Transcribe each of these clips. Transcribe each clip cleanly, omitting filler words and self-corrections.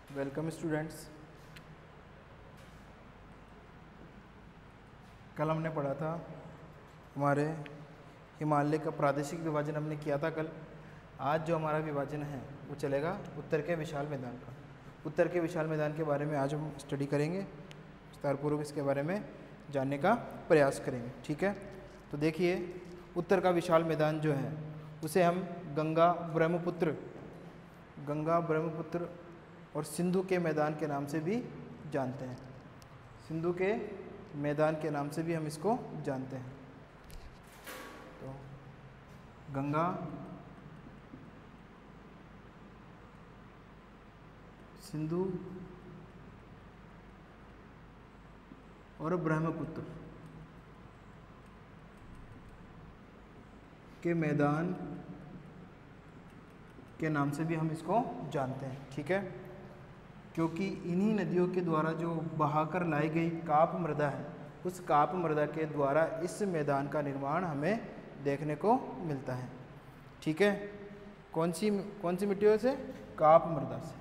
Welcome students. कल हमने पढ़ा था हमारे हिमालय का प्रादेशिक विभाजन हमने किया था कल। आज जो हमारा विभाजन है वो चलेगा उत्तर के विशाल मैदान का। उत्तर के विशाल मैदान के बारे में आज हम स्टडी करेंगे, विस्तारपूर्वक इसके बारे में जानने का प्रयास करेंगे। ठीक है, तो देखिए उत्तर का विशाल मैदान जो है उसे हम गंगा ब्रह्मपुत्र और सिंधु के मैदान के नाम से भी जानते हैं। सिंधु के मैदान के नाम से भी हम इसको जानते हैं। तो गंगा, सिंधु और ब्रह्मपुत्र के मैदान के नाम से भी हम इसको जानते हैं। ठीक है, क्योंकि इन्हीं नदियों के द्वारा जो बहाकर लाई गई काप मृदा है, उस काप मृदा के द्वारा इस मैदान का निर्माण हमें देखने को मिलता है। ठीक है, कौन सी मिट्टियों से? काप मृदा से।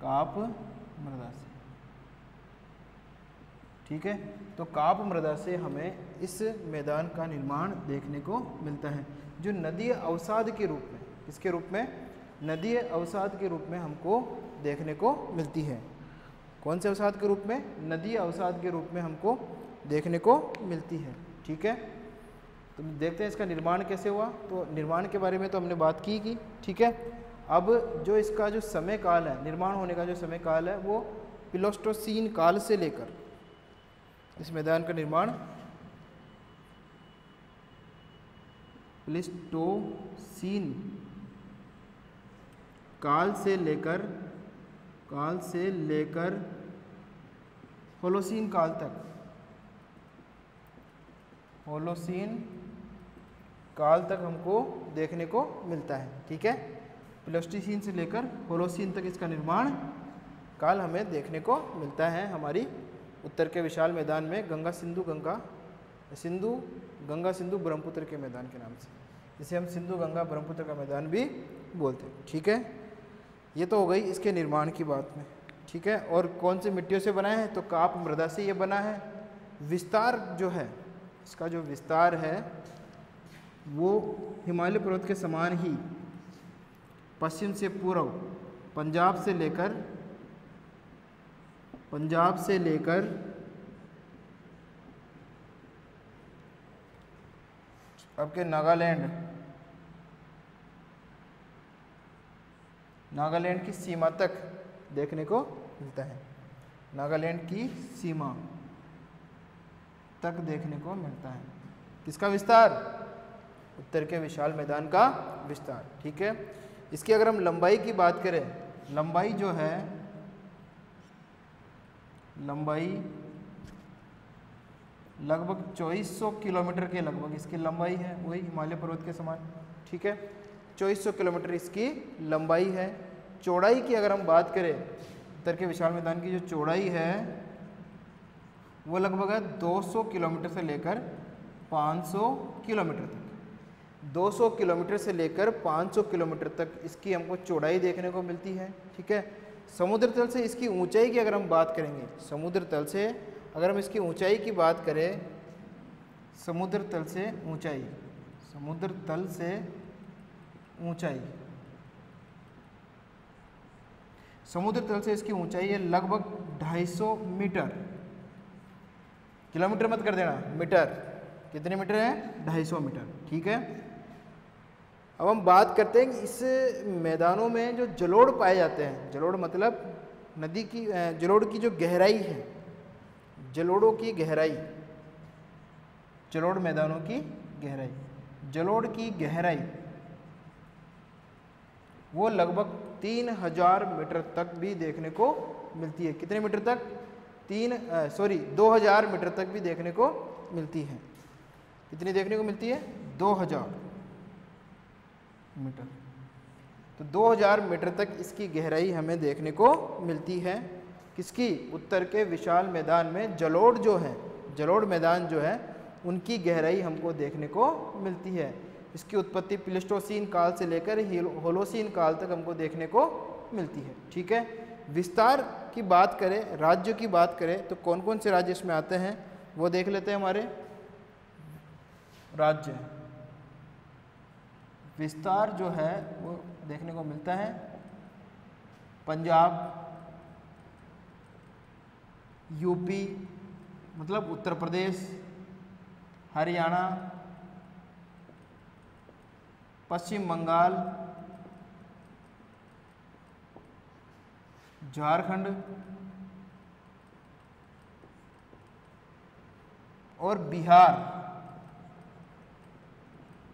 काप मृदा से। ठीक है, तो काप मृदा से हमें इस मैदान का निर्माण देखने को मिलता है, जो नदीय अवसाद के रूप में, इसके रूप में नदीय अवसाद के रूप में हमको देखने को मिलती है। कौन से अवसाद के रूप में? नदीय अवसाद के रूप में हमको देखने को मिलती है। ठीक है, तो देखते हैं इसका निर्माण कैसे हुआ। तो निर्माण के बारे में तो हमने बात की। ठीक है, अब जो इसका जो समय काल है, निर्माण होने का जो समय काल है, वो प्लेस्टोसीन काल से लेकर इस मैदान का निर्माण प्लेस्टोसीन काल से लेकर होलोसीन काल तक, होलोसीन काल तक हमको देखने को मिलता है। ठीक है, प्लेस्टोसीन से लेकर होलोसीन तक इसका निर्माण काल हमें देखने को मिलता है हमारी उत्तर के विशाल मैदान में गंगा सिंधु ब्रह्मपुत्र के मैदान के नाम से, जिसे हम सिंधु गंगा ब्रह्मपुत्र का मैदान भी बोलते हैं। ठीक है, ये तो हो गई इसके निर्माण की बात में। ठीक है, और कौन सी मिट्टियों से बना है? तो काप मृदा से ये बना है। विस्तार जो है, इसका जो विस्तार है वो हिमालय पर्वत के समान ही पश्चिम से पूर्व पंजाब से लेकर आपके नागालैंड की सीमा तक देखने को मिलता है। नागालैंड की सीमा तक देखने को मिलता है। किसका विस्तार? उत्तर के विशाल मैदान का विस्तार। ठीक है, इसकी अगर हम लंबाई की बात करें, लंबाई जो है, लंबाई लगभग 2400 किलोमीटर के लगभग इसकी लंबाई है, वही हिमालय पर्वत के समान। ठीक है, 2400 किलोमीटर इसकी लंबाई है। चौड़ाई की अगर हम बात करें, उत्तर के विशाल मैदान की जो चौड़ाई है वो लगभग है 200 किलोमीटर से लेकर 500 किलोमीटर तक। 200 किलोमीटर से लेकर 500 किलोमीटर तक इसकी हमको चौड़ाई देखने को मिलती है। ठीक है, समुद्र तल से इसकी ऊंचाई की अगर हम बात करेंगे, समुद्र तल से अगर हम इसकी ऊंचाई की बात करें, समुद्र तल से इसकी ऊंचाई है लगभग 250 मीटर। किलोमीटर मत कर देना, मीटर। कितने मीटर है? 250 मीटर। ठीक है, अब हम बात करते हैं कि इस मैदानों में जो जलोढ़ पाए जाते हैं, जलोढ़ मतलब नदी की जलोढ़ की जो गहराई है, जलोढ़ों की गहराई, जलोढ़ मैदानों की गहराई, जलोढ़ की गहराई वो लगभग 3000 मीटर तक भी देखने को मिलती है। कितने मीटर तक? 2000 मीटर तक भी देखने को मिलती है। कितनी देखने को मिलती है? 2000 मीटर। तो 2000 मीटर तक इसकी गहराई हमें देखने को मिलती है। किसकी? उत्तर के विशाल मैदान में जलोढ़ जो है, जलोढ़ मैदान जो है उनकी गहराई हमको देखने को मिलती है। इसकी उत्पत्ति प्लेस्टोसीन काल से लेकर होलोसीन काल तक हमको देखने को मिलती है। ठीक है, विस्तार की बात करें, राज्यों की बात करें तो कौन कौन से राज्य इसमें आते हैं वो देख लेते हैं। हमारे राज्य विस्तार जो है वो देखने को मिलता है पंजाब, यूपी मतलब उत्तर प्रदेश, हरियाणा, पश्चिम बंगाल, झारखंड और बिहार।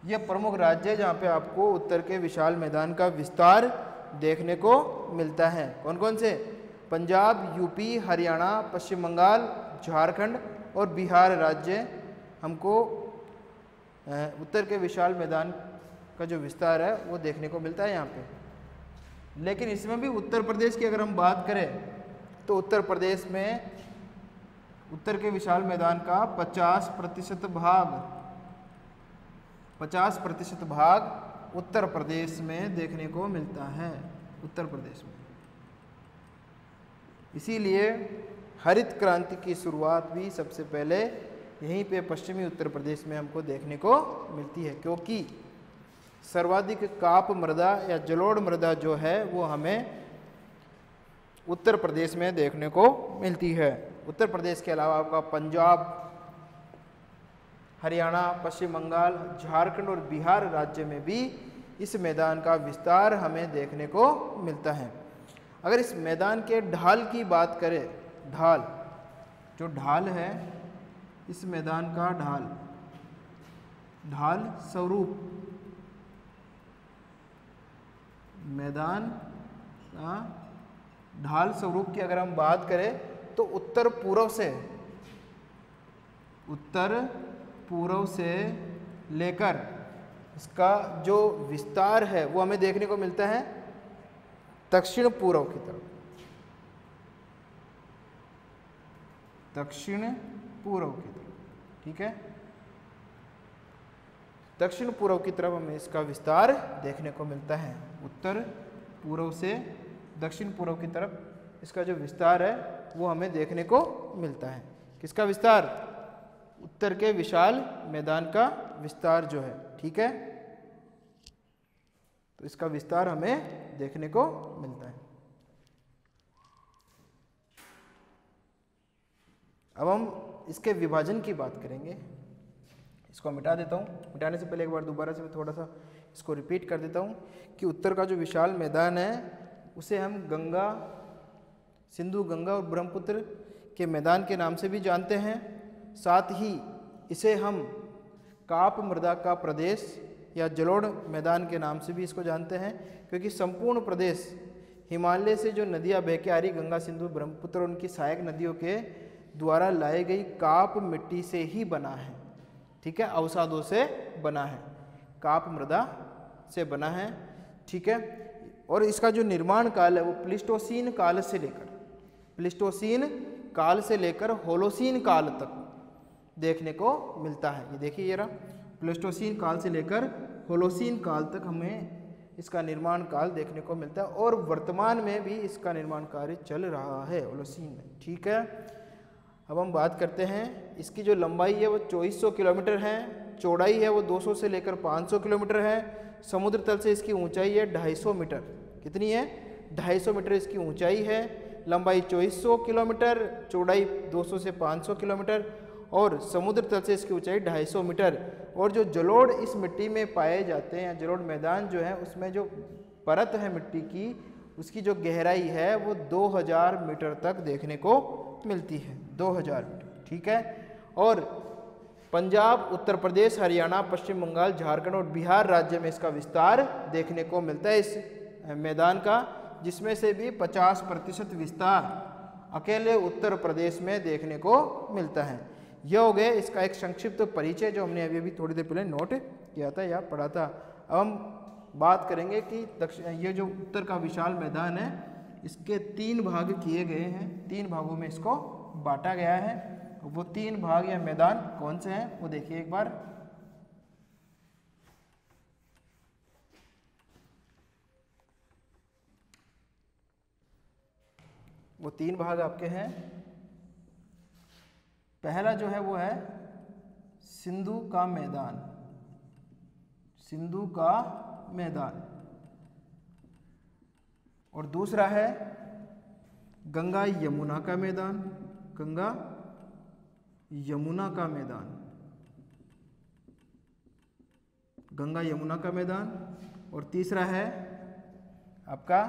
ये प्रमुख राज्य है जहाँ पे आपको उत्तर के विशाल मैदान का विस्तार देखने को मिलता है। कौन कौन से? पंजाब, यूपी, हरियाणा, पश्चिम बंगाल, झारखंड और बिहार राज्य हमको उत्तर के विशाल मैदान का जो विस्तार है वो देखने को मिलता है यहाँ पे। लेकिन इसमें भी उत्तर प्रदेश की अगर हम बात करें तो उत्तर प्रदेश में उत्तर के विशाल मैदान का 50% भाग उत्तर प्रदेश में देखने को मिलता है, उत्तर प्रदेश में। इसीलिए हरित क्रांति की शुरुआत भी सबसे पहले यहीं पे पश्चिमी उत्तर प्रदेश में हमको देखने को मिलती है, क्योंकि सर्वाधिक काप मृदा या जलोढ़ मृदा जो है वो हमें उत्तर प्रदेश में देखने को मिलती है। उत्तर प्रदेश के अलावा आपका पंजाब, हरियाणा, पश्चिम बंगाल, झारखंड और बिहार राज्य में भी इस मैदान का विस्तार हमें देखने को मिलता है। अगर इस मैदान के ढाल की बात करें, ढाल जो ढाल है इस मैदान का ढाल स्वरूप, मैदान का ढाल स्वरूप की अगर हम बात करें तो उत्तर पूर्व से लेकर इसका जो विस्तार है वो हमें देखने को मिलता है दक्षिण पूर्व की तरफ, दक्षिण पूर्व की तरफ। ठीक है, दक्षिण पूर्व की तरफ हमें इसका विस्तार देखने को मिलता है। उत्तर पूर्व से दक्षिण पूर्व की तरफ इसका जो विस्तार है वो हमें देखने को मिलता है। किसका विस्तार? उत्तर के विशाल मैदान का विस्तार जो है। ठीक है, तो इसका विस्तार हमें देखने को मिलता है। अब हम इसके विभाजन की बात करेंगे। इसको मिटा देता हूँ, मिटाने से पहले एक बार दोबारा से मैं थोड़ा सा इसको रिपीट कर देता हूँ कि उत्तर का जो विशाल मैदान है उसे हम गंगा, सिंधु, गंगा और ब्रह्मपुत्र के मैदान के नाम से भी जानते हैं। साथ ही इसे हम काप मृदा का प्रदेश या जलोढ़ मैदान के नाम से भी इसको जानते हैं, क्योंकि संपूर्ण प्रदेश हिमालय से जो नदियाँ बह के आ रही, गंगा, सिंधु, ब्रह्मपुत्र और उनकी सहायक नदियों के द्वारा लाई गई काप मिट्टी से ही बना है। ठीक है, अवसादों से बना है, काप मृदा से बना है। ठीक है, और इसका जो निर्माण काल है वो प्लीस्टोसीन काल से लेकर होलोसीन काल तक देखने को मिलता है। ये देखिए, ये रहा प्लीस्टोसीन काल से लेकर होलोसीन काल तक हमें इसका निर्माण काल देखने को मिलता है, और वर्तमान में भी इसका निर्माण कार्य चल रहा है होलोसीन में। ठीक है, अब हम बात करते हैं, इसकी जो लंबाई है वो 2400 किलोमीटर है, चौड़ाई है वो 200 से लेकर 500 किलोमीटर है, समुद्र तल से इसकी ऊंचाई है 250 मीटर। कितनी है? 250 मीटर इसकी ऊंचाई है, लंबाई 2400 किलोमीटर, चौड़ाई 200 से 500 किलोमीटर और समुद्र तल से इसकी ऊंचाई 250 मीटर। और जो जलोढ़ इस मिट्टी में पाए जाते हैं, जलोढ़ मैदान जो है उसमें जो परत है मिट्टी की, उसकी जो गहराई है वो 2000 मीटर तक देखने को मिलती है, 2000 मीटर। ठीक है, और पंजाब, उत्तर प्रदेश, हरियाणा, पश्चिम बंगाल, झारखंड और बिहार राज्य में इसका विस्तार देखने को मिलता है इस मैदान का, जिसमें से भी 50% विस्तार अकेले उत्तर प्रदेश में देखने को मिलता है। यह हो गया इसका एक संक्षिप्त परिचय जो हमने अभी थोड़ी देर पहले नोट किया था या पढ़ा था। अब हम बात करेंगे कि ये जो उत्तर का विशाल मैदान है इसके 3 भाग किए गए हैं, 3 भागों में इसको बांटा गया है। वो 3 भाग या मैदान कौन से हैं वो देखिए एक बार। वो 3 भाग आपके हैं। पहला जो है वो है सिंधु का मैदान, सिंधु का मैदान, और दूसरा है गंगा यमुना का मैदान, गंगा यमुना का मैदान, गंगा यमुना का मैदान, और तीसरा है आपका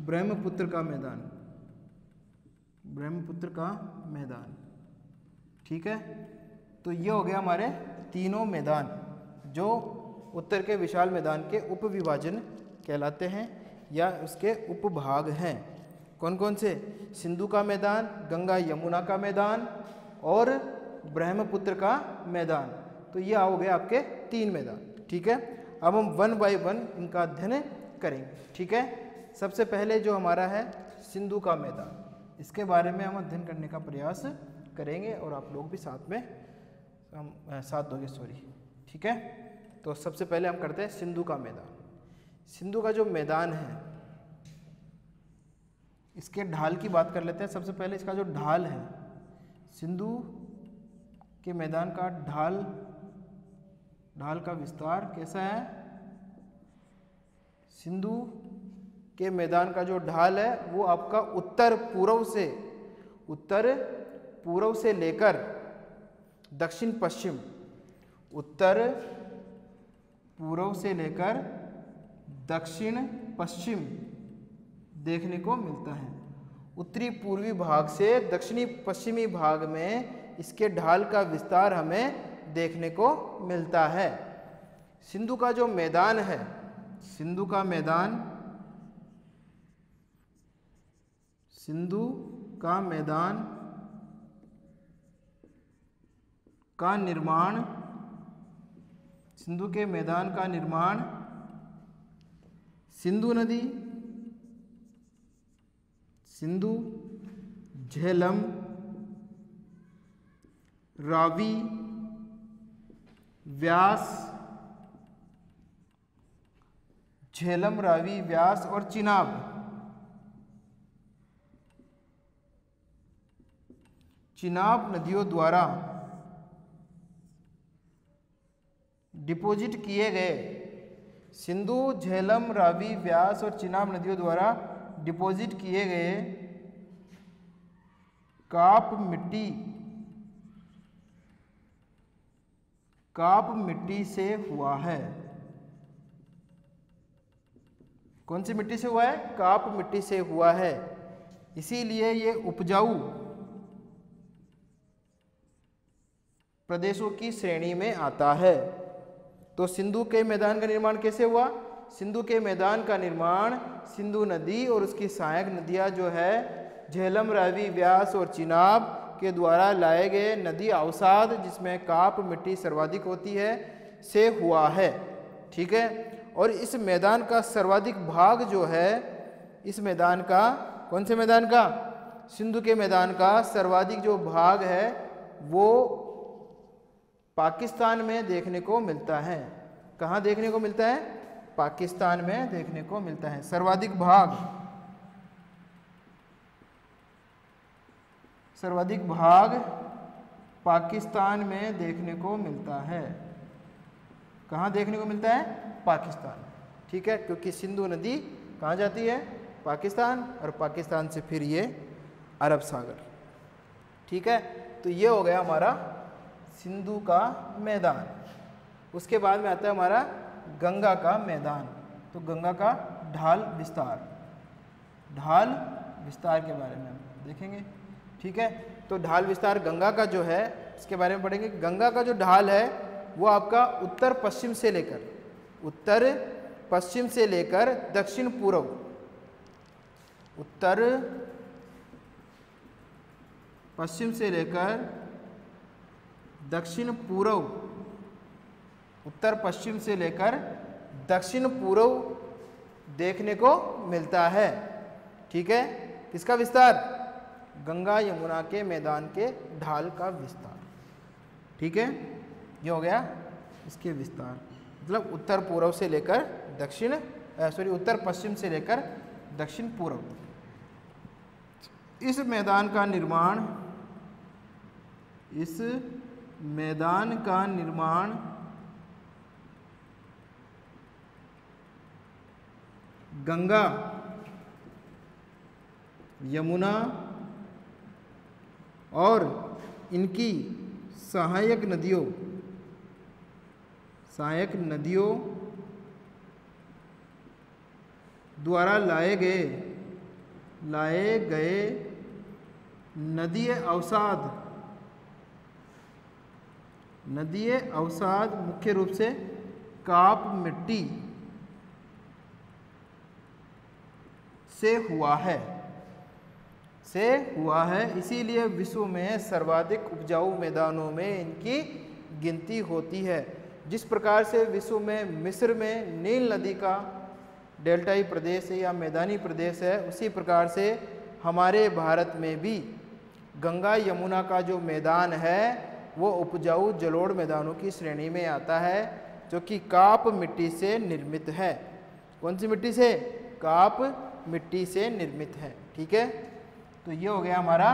ब्रह्मपुत्र का मैदान, ब्रह्मपुत्र का मैदान। ठीक है, तो ये हो गया हमारे तीनों मैदान जो उत्तर के विशाल मैदान के उपविभाजन कहलाते हैं या उसके उपभाग हैं। कौन कौन से? सिंधु का मैदान, गंगा यमुना का मैदान और ब्रह्मपुत्र का मैदान। तो ये हो गए आपके 3 मैदान। ठीक है, अब हम 1 बाय 1 इनका अध्ययन करेंगे। ठीक है, सबसे पहले जो हमारा है सिंधु का मैदान, इसके बारे में हम अध्ययन करने का प्रयास करेंगे और आप लोग भी साथ में हम साथ दोगे, सॉरी। ठीक है, तो सबसे पहले हम करते हैं सिंधु का मैदान। सिंधु का जो मैदान है इसके ढाल की बात कर लेते हैं। सबसे पहले इसका जो ढाल है, सिंधु के मैदान का ढाल का विस्तार कैसा है? सिंधु के मैदान का जो ढाल है वो आपका उत्तर पूर्व से लेकर दक्षिण पश्चिम, उत्तर पूर्व से लेकर दक्षिण पश्चिम देखने को मिलता है। उत्तरी पूर्वी भाग से दक्षिणी पश्चिमी भाग में इसके ढाल का विस्तार हमें देखने को मिलता है। सिंधु का जो मैदान है, सिंधु का मैदान का निर्माण, सिंधु के मैदान का निर्माण सिंधु नदी, सिंधु, झेलम, रावी, व्यास, झेलम, रावी, व्यास और चिनाब, चिनाब नदियों द्वारा डिपोजिट किए गए, सिंधु, झेलम, रावी, व्यास और चिनाब नदियों द्वारा डिपॉजिट किए गए काप मिट्टी से हुआ है। कौन सी मिट्टी से हुआ है? काप मिट्टी से हुआ है। इसीलिए ये उपजाऊ प्रदेशों की श्रेणी में आता है। तो सिंधु के मैदान का निर्माण कैसे हुआ? सिंधु के मैदान का निर्माण सिंधु नदी और उसकी सहायक नदियां जो है झेलम, रावी, व्यास और चिनाब के द्वारा लाए गए नदी अवसाद, जिसमें काप मिट्टी सर्वाधिक होती है, से हुआ है। ठीक है, और इस मैदान का सर्वाधिक भाग जो है, इस मैदान का, कौन से मैदान का? सिंधु के मैदान का सर्वाधिक जो भाग है वो पाकिस्तान में देखने को मिलता है। कहाँ देखने को मिलता है? पाकिस्तान में देखने को मिलता है। सर्वाधिक भाग पाकिस्तान में देखने को मिलता है। कहाँ देखने को मिलता है? पाकिस्तान। ठीक है, क्योंकि सिंधु नदी कहाँ जाती है? पाकिस्तान, और पाकिस्तान से फिर ये अरब सागर। ठीक है, तो ये हो गया हमारा सिंधु का मैदान। उसके बाद में आता है हमारा गंगा का मैदान। तो गंगा का ढाल विस्तार के बारे में हम देखेंगे। ठीक है, तो ढाल विस्तार गंगा का जो है इसके बारे में पढ़ेंगे। गंगा का जो ढाल है वो आपका उत्तर पश्चिम से लेकर दक्षिण पूर्व, उत्तर पश्चिम से लेकर दक्षिण पूर्व, उत्तर पश्चिम से लेकर दक्षिण पूर्व देखने को मिलता है। ठीक है, किसका विस्तार? गंगा यमुना के मैदान के ढाल का विस्तार। ठीक है, ये हो गया इसके विस्तार, मतलब उत्तर पूर्व से लेकर उत्तर पश्चिम से लेकर दक्षिण पूर्व। इस मैदान का निर्माण गंगा, यमुना और इनकी सहायक नदियों द्वारा लाए गए नदीय अवसाद मुख्य रूप से काप मिट्टी से हुआ है, इसीलिए विश्व में सर्वाधिक उपजाऊ मैदानों में इनकी गिनती होती है। जिस प्रकार से विश्व में मिस्र में नील नदी का डेल्टाई प्रदेश है या मैदानी प्रदेश है, उसी प्रकार से हमारे भारत में भी गंगा यमुना का जो मैदान है वो उपजाऊ जलोढ़ मैदानों की श्रेणी में आता है, जो कि काप मिट्टी से निर्मित है। कौन सी मिट्टी से? काप मिट्टी से निर्मित है। ठीक है, तो ये हो गया हमारा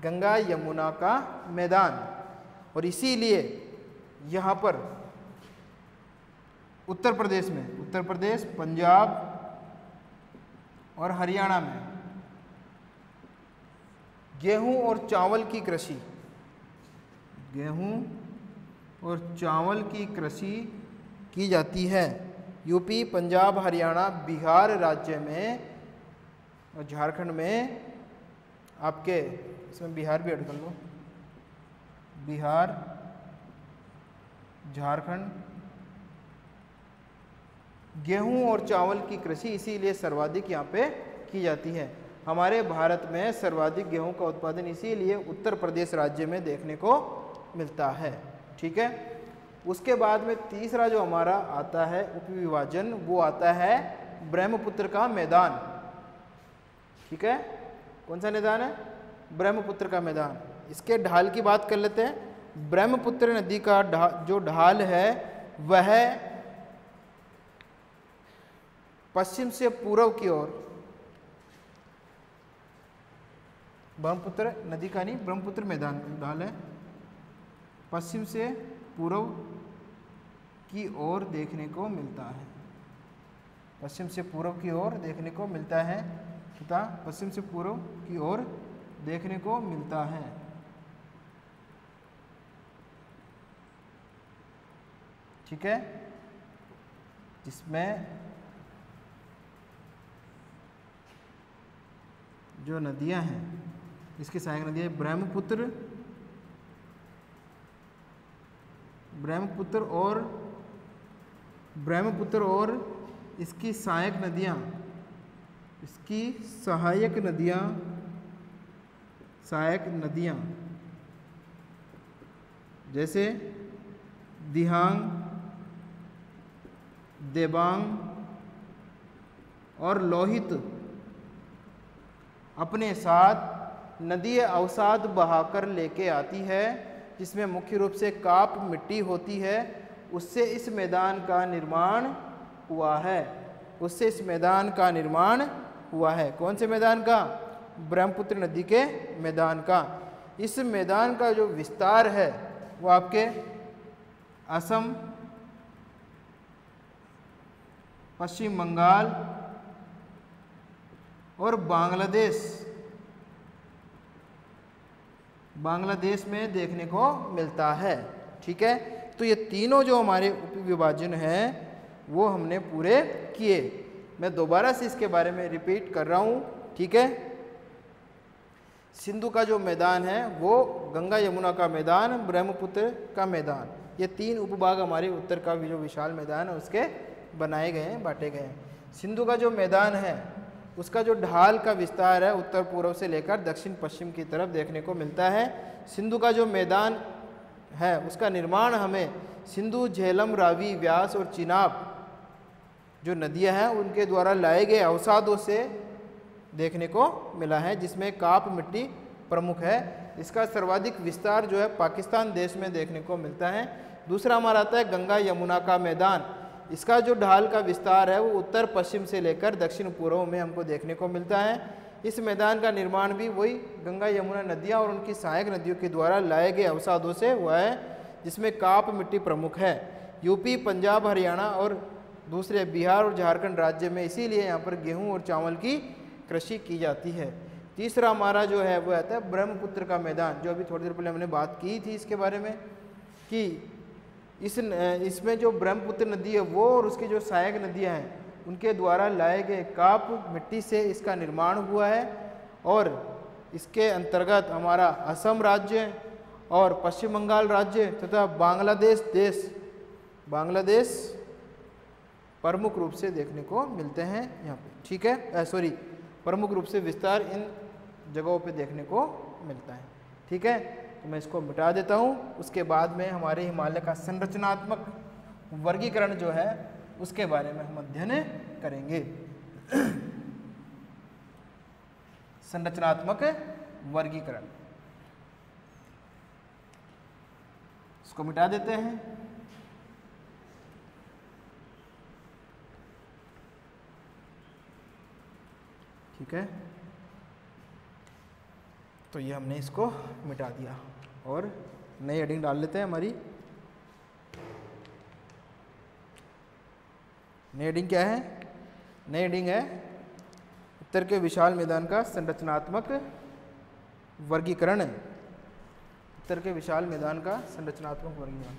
गंगा यमुना का मैदान। और इसीलिए यहाँ पर उत्तर प्रदेश, पंजाब और हरियाणा में गेहूं और चावल की कृषि की जाती है। यूपी, पंजाब, हरियाणा, बिहार राज्य में और झारखंड में, आपके इसमें बिहार भी ऐड कर लो, बिहार, झारखंड, गेहूं और चावल की कृषि इसीलिए सर्वाधिक यहाँ पे की जाती है। हमारे भारत में सर्वाधिक गेहूं का उत्पादन इसीलिए उत्तर प्रदेश राज्य में देखने को मिलता है। ठीक है, उसके बाद में तीसरा जो हमारा आता है उपविभाजन, वो आता है ब्रह्मपुत्र का मैदान। ठीक है, कौन सा मैदान है? ब्रह्मपुत्र का मैदान। इसके ढाल की बात कर लेते हैं। ब्रह्मपुत्र नदी का जो ढाल है वह पश्चिम से पूर्व की ओर, ब्रह्मपुत्र नदी का नहीं, ब्रह्मपुत्र मैदान का ढाल है पश्चिम से पूर्व की ओर देखने को मिलता है। पश्चिम से पूर्व की ओर देखने को मिलता है तथा पश्चिम से पूर्व की ओर देखने को मिलता है। ठीक है, जिसमें जो नदियां हैं, इसकी सहायक नदियां ब्रह्मपुत्र और इसकी सहायक नदियां जैसे दिहांग, देबांग और लोहित अपने साथ नदीय अवसाद बहाकर लेके आती है, जिसमें मुख्य रूप से काप मिट्टी होती है। उससे इस मैदान का निर्माण हुआ है। कौन से मैदान का? ब्रह्मपुत्र नदी के मैदान का। इस मैदान का जो विस्तार है वो आपके असम, पश्चिम बंगाल और बांग्लादेश में देखने को मिलता है। ठीक है, तो ये तीनों जो हमारे उपविभाजन हैं वो हमने पूरे किए। मैं दोबारा से इसके बारे में रिपीट कर रहा हूँ। ठीक है, सिंधु का जो मैदान है वो गंगा यमुना का मैदान, ब्रह्मपुत्र का मैदान, ये तीन उपभाग हमारे उत्तर का जो विशाल मैदान है उसके बनाए गए हैं, बांटे गए हैं। सिंधु का जो मैदान है उसका जो ढाल का विस्तार है उत्तर पूर्व से लेकर दक्षिण पश्चिम की तरफ देखने को मिलता है। सिंधु का जो मैदान है उसका निर्माण हमें सिंधु, झेलम, रावी, व्यास और चिनाब जो नदियां हैं उनके द्वारा लाए गए अवसादों से देखने को मिला है, जिसमें काप मिट्टी प्रमुख है। इसका सर्वाधिक विस्तार जो है पाकिस्तान देश में देखने को मिलता है। दूसरा हमारा आता है गंगा यमुना का मैदान। इसका जो ढाल का विस्तार है वो उत्तर पश्चिम से लेकर दक्षिण पूर्व में हमको देखने को मिलता है। इस मैदान का निर्माण भी वही गंगा यमुना नदियाँ और उनकी सहायक नदियों के द्वारा लाए गए अवसादों से हुआ है, जिसमें काप मिट्टी प्रमुख है। यूपी, पंजाब, हरियाणा और दूसरे बिहार और झारखंड राज्य में इसीलिए यहाँ पर गेहूं और चावल की कृषि की जाती है। तीसरा हमारा जो है वो आता है ब्रह्मपुत्र का मैदान, जो अभी थोड़ी देर पहले हमने बात की थी इसके बारे में कि इसमें जो ब्रह्मपुत्र नदी है वो और उसकी जो सहायक नदियाँ हैं उनके द्वारा लाए गए काप मिट्टी से इसका निर्माण हुआ है। और इसके अंतर्गत हमारा असम राज्य और पश्चिम बंगाल राज्य तथा बांग्लादेश प्रमुख रूप से देखने को मिलते हैं यहाँ पे, ठीक है। प्रमुख रूप से विस्तार इन जगहों पे देखने को मिलता है, ठीक है। तो मैं इसको मिटा देता हूँ। उसके बाद में हमारे हिमालय का संरचनात्मक वर्गीकरण जो है उसके बारे में हम अध्ययन करेंगे। संरचनात्मक वर्गीकरण, इसको मिटा देते हैं। ठीक है, तो ये हमने इसको मिटा दिया और नई हेडिंग डाल लेते हैं हमारी। नई हेडिंग क्या है? नई हेडिंग है उत्तर के विशाल मैदान का संरचनात्मक वर्गीकरण। उत्तर के विशाल मैदान का संरचनात्मक वर्गीकरण।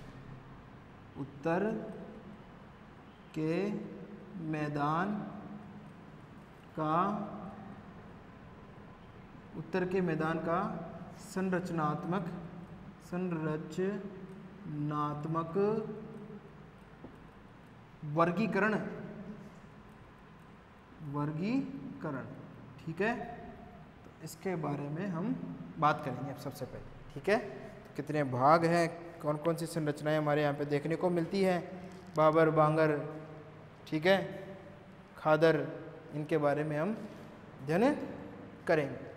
उत्तर के मैदान का संरचनात्मक वर्गीकरण, ठीक है। तो इसके बारे में हम बात करेंगे अब सबसे पहले, ठीक है। तो कितने भाग हैं, कौन कौन सी संरचनाएं हमारे यहाँ पे देखने को मिलती हैं, बाबर, बांगर, ठीक है, खादर, इनके बारे में हम अध्ययन करेंगे।